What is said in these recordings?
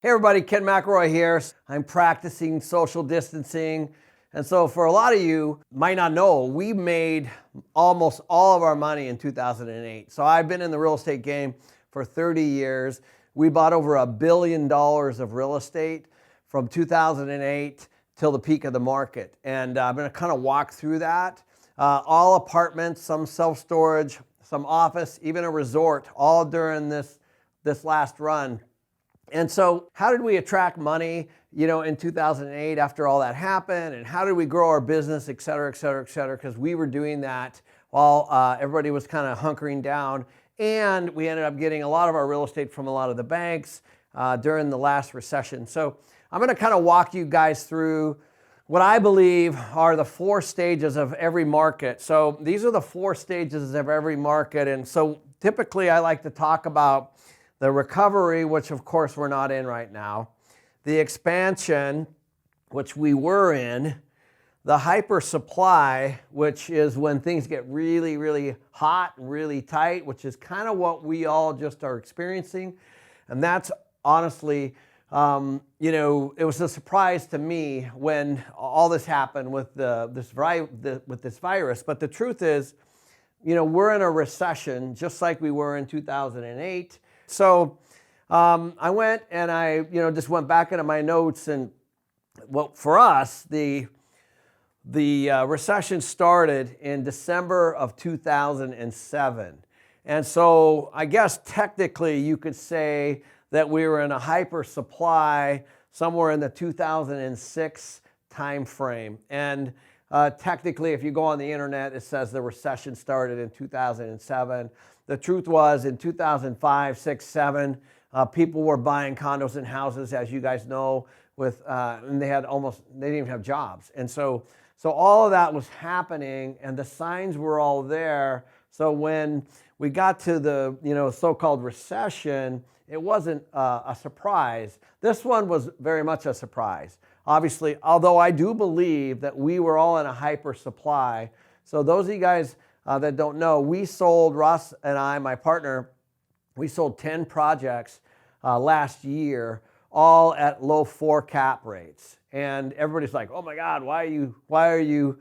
Hey everybody, Ken McElroy here. I'm practicing social distancing. And so for a lot of you might not know, we made almost all of our money in 2008. So I've been in the real estate game for 30 years. We bought over $1 billion of real estate from 2008 till the peak of the market. And I'm going to kind of walk through that. All apartments, some self-storage, some office, even a resort, all during this last run. And so how did we attract money, in 2008 after all that happened? And how did we grow our business, et cetera, et cetera, et cetera? Because we were doing that while everybody was kind of hunkering down. And we ended up getting a lot of our real estate from a lot of the banks during the last recession. So I'm going to kind of walk you guys through what I believe are the 4 stages of every market. So these are the 4 stages of every market. And so typically I like to talk about the recovery, which of course we're not in right now, the expansion, which we were in, the hyper supply, which is when things get really, really hot and really tight, which is kind of what we all just are experiencing. And that's honestly, it was a surprise to me when all this happened with this virus. But the truth is, we're in a recession just like we were in 2008. So I went and I, just went back into my notes, and for us, the recession started in December of 2007. And so I guess technically you could say that we were in a hyper supply somewhere in the 2006 time frame. And technically, if you go on the internet, it says the recession started in 2007. The truth was in 2005, 6, 7, people were buying condos and houses, as you guys know, and they didn't even have jobs. And so all of that was happening, and the signs were all there. So when we got to the so-called recession, it wasn't a surprise. This one was very much a surprise. Obviously, although I do believe that we were all in a hyper supply. So those of you guys that don't know, we sold, Russ and I, my partner, we sold 10 projects last year, all at low 4 cap rates. And everybody's like, oh my God, why are you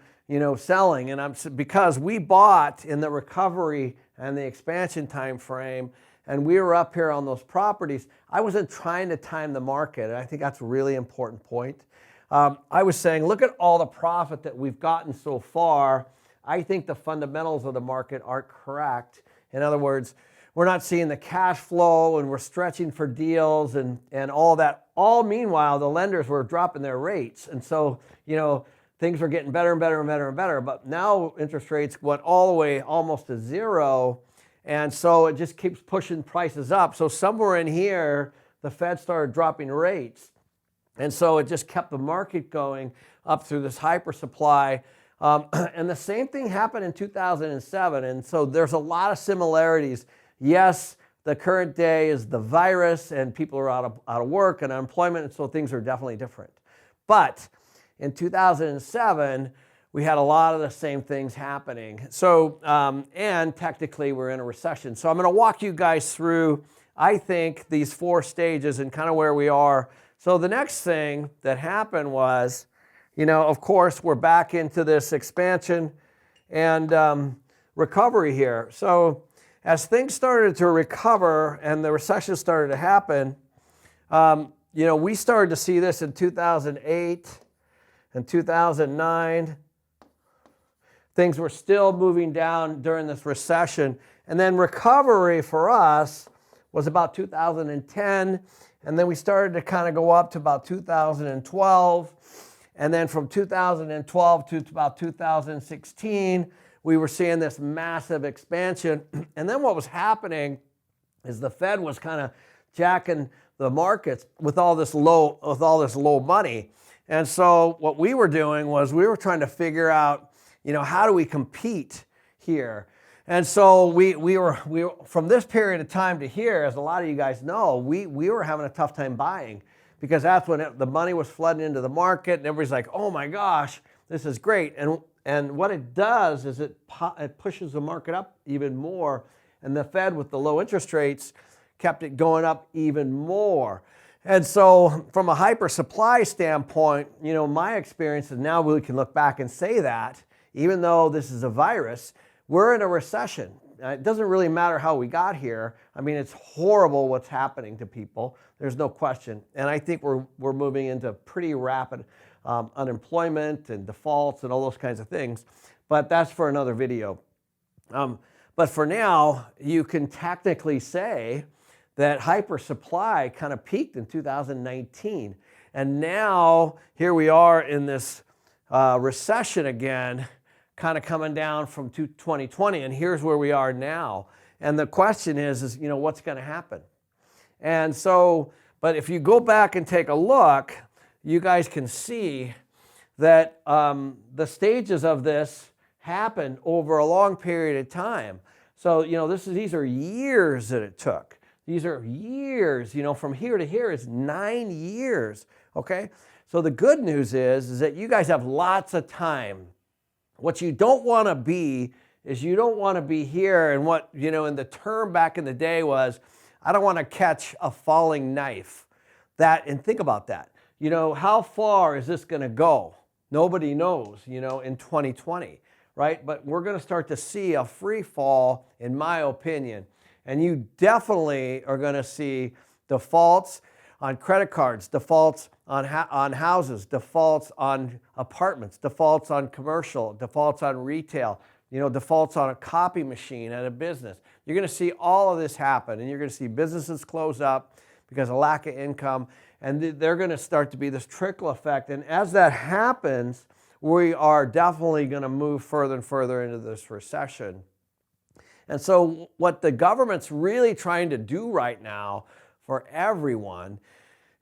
selling? And because we bought in the recovery and the expansion time frame, and we were up here on those properties. I wasn't trying to time the market, and I think that's a really important point. I was saying, look at all the profit that we've gotten so far. I think the fundamentals of the market aren't correct. In other words, we're not seeing the cash flow, and we're stretching for deals and all that. All meanwhile, the lenders were dropping their rates. And so, things were getting better and better and better and better. But now interest rates went all the way almost to 0. And so it just keeps pushing prices up. So somewhere in here, the Fed started dropping rates. And so it just kept the market going up through this hyper supply. And the same thing happened in 2007. And so there's a lot of similarities. Yes, the current day is the virus and people are out of work and unemployment. And so things are definitely different. But in 2007, we had a lot of the same things happening. So, and technically we're in a recession. So I'm going to walk you guys through, I think, these 4 stages and kind of where we are. So the next thing that happened was, of course, we're back into this expansion and recovery here. So as things started to recover and the recession started to happen, we started to see this in 2008 and 2009. Things were still moving down during this recession. And then recovery for us was about 2010. And then we started to kind of go up to about 2012. And then from 2012 to about 2016, we were seeing this massive expansion. And then what was happening is the Fed was kind of jacking the markets with all this low money. And so what we were doing was we were trying to figure out, how do we compete here? And so we were from this period of time to here, as a lot of you guys know, we were having a tough time buying, because that's when the money was flooding into the market, and everybody's like, oh my gosh, this is great. And what it does is it pushes the market up even more, and the Fed with the low interest rates kept it going up even more. And so from a hyper supply standpoint, my experience is now we can look back and say that even though this is a virus, we're in a recession. It doesn't really matter how we got here. I mean, it's horrible what's happening to people. There's no question. And I think we're moving into pretty rapid unemployment and defaults and all those kinds of things. But that's for another video. But for now, you can technically say that hyper supply kind of peaked in 2019. And now here we are in this recession again, kind of coming down from 2020, and here's where we are now. And the question is what's going to happen? And so, but if you go back and take a look, you guys can see that the stages of this happened over a long period of time. So, these are years that it took. These are years, from here to here is 9 years, okay? So the good news is that you guys have lots of time. What you don't want to be is you don't want to be here, and what, in the term back in the day was, I don't want to catch a falling knife. And think about that. How far is this going to go? Nobody knows, in 2020, right? But we're going to start to see a free fall, in my opinion. And you definitely are going to see defaults on credit cards, defaults on houses, defaults on apartments, defaults on commercial, defaults on retail, defaults on a copy machine at a business. You're going to see all of this happen, and you're going to see businesses close up because of lack of income, and they're going to start to be this trickle effect. And as that happens, we are definitely going to move further and further into this recession. And so what the government's really trying to do right now for everyone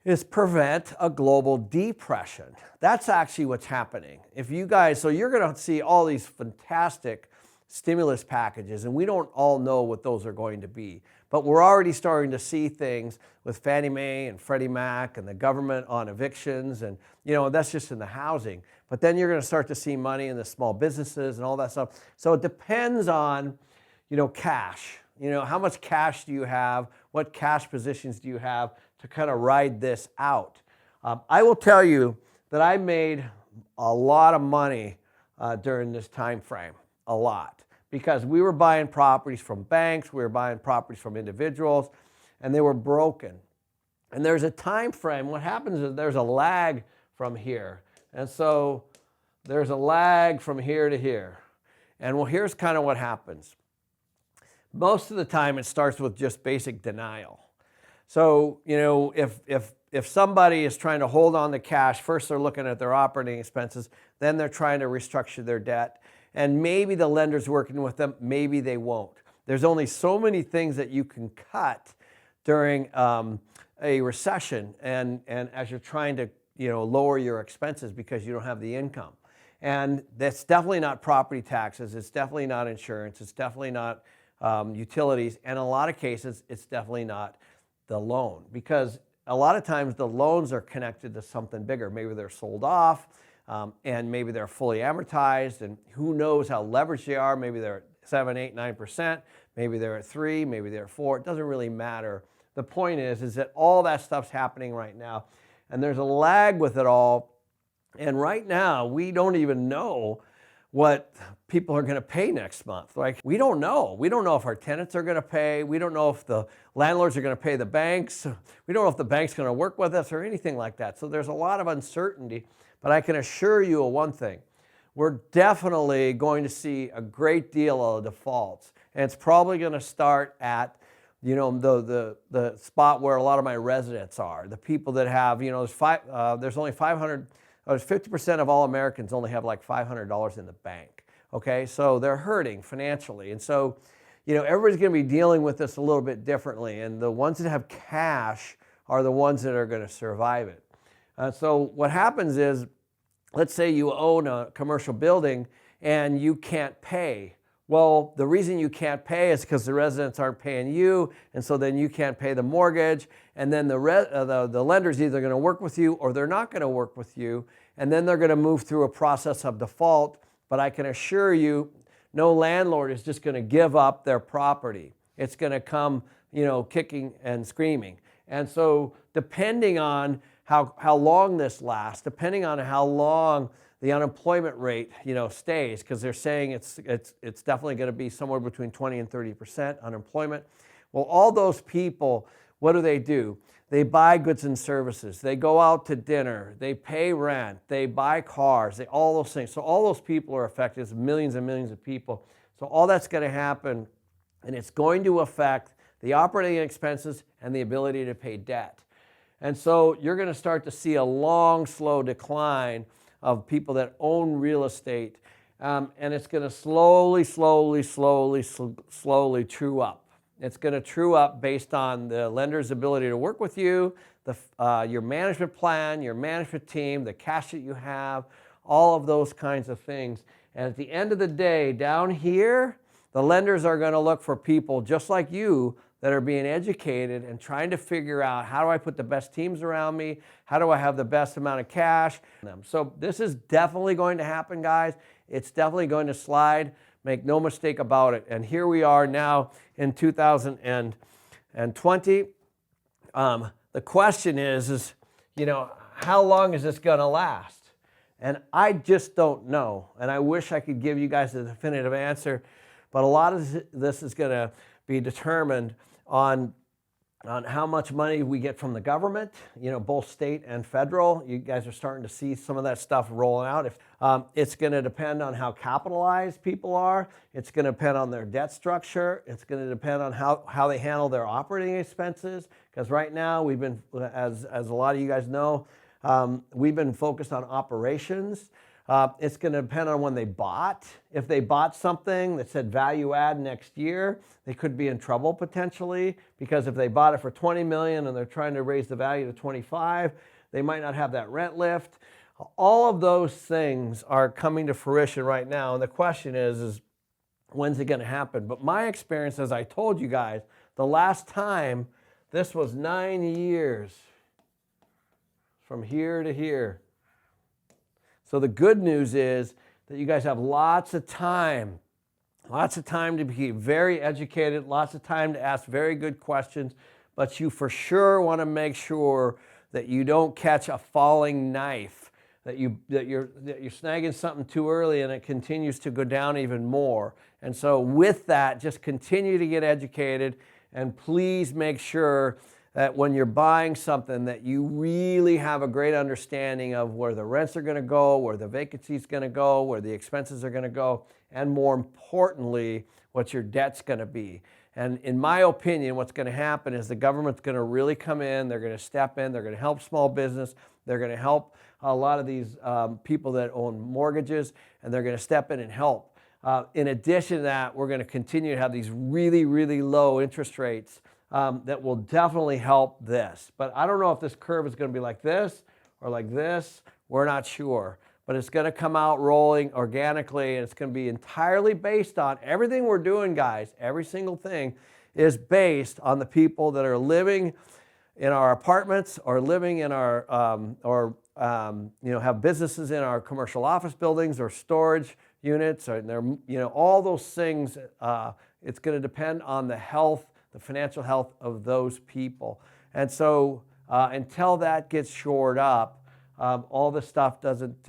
is prevent a global depression. That's actually what's happening. So you're going to see all these fantastic stimulus packages, and we don't all know what those are going to be. But we're already starting to see things with Fannie Mae and Freddie Mac and the government on evictions, and that's just in the housing. But then you're going to start to see money in the small businesses and all that stuff. So it depends on cash. How much cash do you have? What cash positions do you have to kind of ride this out? I will tell you that I made a lot of money during this time frame, a lot, because we were buying properties from banks, we were buying properties from individuals, and they were broken. And there's a time frame. What happens is there's a lag from here. And so there's a lag from here to here. And well, here's kind of what happens. Most of the time it starts with just basic denial. So, if somebody is trying to hold on to cash, first they're looking at their operating expenses, then they're trying to restructure their debt, and maybe the lender's working with them, maybe they won't. There's only so many things that you can cut during a recession, and as you're trying to lower your expenses because you don't have the income. And that's definitely not property taxes, it's definitely not insurance, it's definitely not utilities, and in a lot of cases, it's definitely not the loan, because a lot of times the loans are connected to something bigger. Maybe they're sold off, and maybe they're fully amortized, and who knows how leveraged they are. Maybe they're at 7, 8, 9%, maybe they're at 3, maybe they're at 4. It doesn't really matter. The point is that all that stuff's happening right now, and there's a lag with it all, and right now we don't even know what people are going to pay next month. Like, we don't know. We don't know if our tenants are going to pay. We don't know if the landlords are going to pay the banks. We don't know if the bank's going to work with us or anything like that. So there's a lot of uncertainty. But I can assure you of one thing. We're definitely going to see a great deal of defaults. And it's probably going to start at the spot where a lot of my residents are. The people that have, there's only 500. 50% of all Americans only have like $500 in the bank, okay? So they're hurting financially. And so, everybody's going to be dealing with this a little bit differently. And the ones that have cash are the ones that are going to survive it. So what happens is, let's say you own a commercial building and you can't pay. Well, the reason you can't pay is because the residents aren't paying you, and so then you can't pay the mortgage, and then the lender's either going to work with you or they're not going to work with you, and then they're going to move through a process of default. But I can assure you, no landlord is just going to give up their property. It's going to come, kicking and screaming. And so depending on how long this lasts, depending on how long the unemployment rate, stays, because they're saying it's definitely going to be somewhere between 20 and 30% unemployment. Well, all those people, what do? They buy goods and services. They go out to dinner. They pay rent. They buy cars. All those things. So all those people are affected. It's millions and millions of people. So all that's going to happen, and it's going to affect the operating expenses and the ability to pay debt. And so you're going to start to see a long, slow decline of people that own real estate, and it's going to slowly true up. It's going to true up based on the lender's ability to work with you, your management plan, your management team, the cash that you have, all of those kinds of things. And at the end of the day, down here, the lenders are going to look for people just like you that are being educated and trying to figure out, how do I put the best teams around me? How do I have the best amount of cash? So this is definitely going to happen, guys. It's definitely going to slide. Make no mistake about it. And here we are now in 2020. The question is, how long is this going to last? And I just don't know. And I wish I could give you guys a definitive answer, but a lot of this is going to be determined on how much money we get from the government, both state and federal. You guys are starting to see some of that stuff rolling out. It's going to depend on how capitalized people are. It's going to depend on their debt structure. It's going to depend on how they handle their operating expenses. Because right now, we've been, as a lot of you guys know, we've been focused on operations. It's going to depend on when they bought. If they bought something that said value add next year, they could be in trouble potentially, because if they bought it for $20 million and they're trying to raise the value to 25, they might not have that rent lift. All of those things are coming to fruition right now. And the question is when's it going to happen? But my experience, as I told you guys, the last time, this was 9 years from here to here. So the good news is that you guys have lots of time to be very educated, lots of time to ask very good questions, but you for sure want to make sure that you don't catch a falling knife, that you're snagging something too early and it continues to go down even more. And so with that, just continue to get educated, and please make sure that when you're buying something that you really have a great understanding of where the rents are going to go, where the vacancy is going to go, where the expenses are going to go, and more importantly, what your debt's going to be. And in my opinion, what's going to happen is the government's going to really come in, they're going to step in, they're going to help small business, they're going to help a lot of these people that own mortgages, and they're going to step in and help. In addition to that, we're going to continue to have these really, really low interest rates that will definitely help this. But I don't know if this curve is going to be like this or like this. We're not sure. But it's going to come out rolling organically, and it's going to be entirely based on everything we're doing, guys. Every single thing is based on the people that are living in our apartments or living in our, have businesses in our commercial office buildings or storage units, or all those things. It's going to depend on the health, the financial health of those people. And so until that gets shored up, all this stuff doesn't,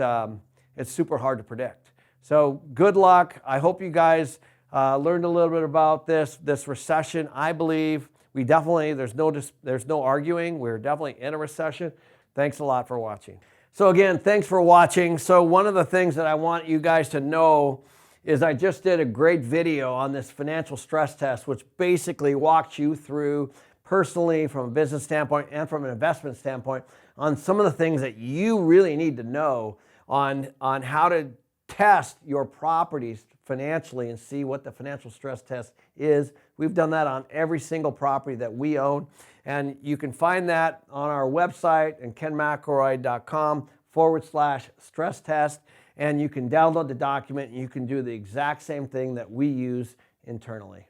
it's super hard to predict. So good luck. I hope you guys learned a little bit about this recession. I believe there's no arguing. We're definitely in a recession. Thanks a lot for watching. So again, thanks for watching. So one of the things that I want you guys to know is I just did a great video on this financial stress test, which basically walks you through personally from a business standpoint and from an investment standpoint on some of the things that you really need to know on how to test your properties financially and see what the financial stress test is. We've done that on every single property that we own. And you can find that on our website and kenmcelroy.com/stress test. And you can download the document and you can do the exact same thing that we use internally.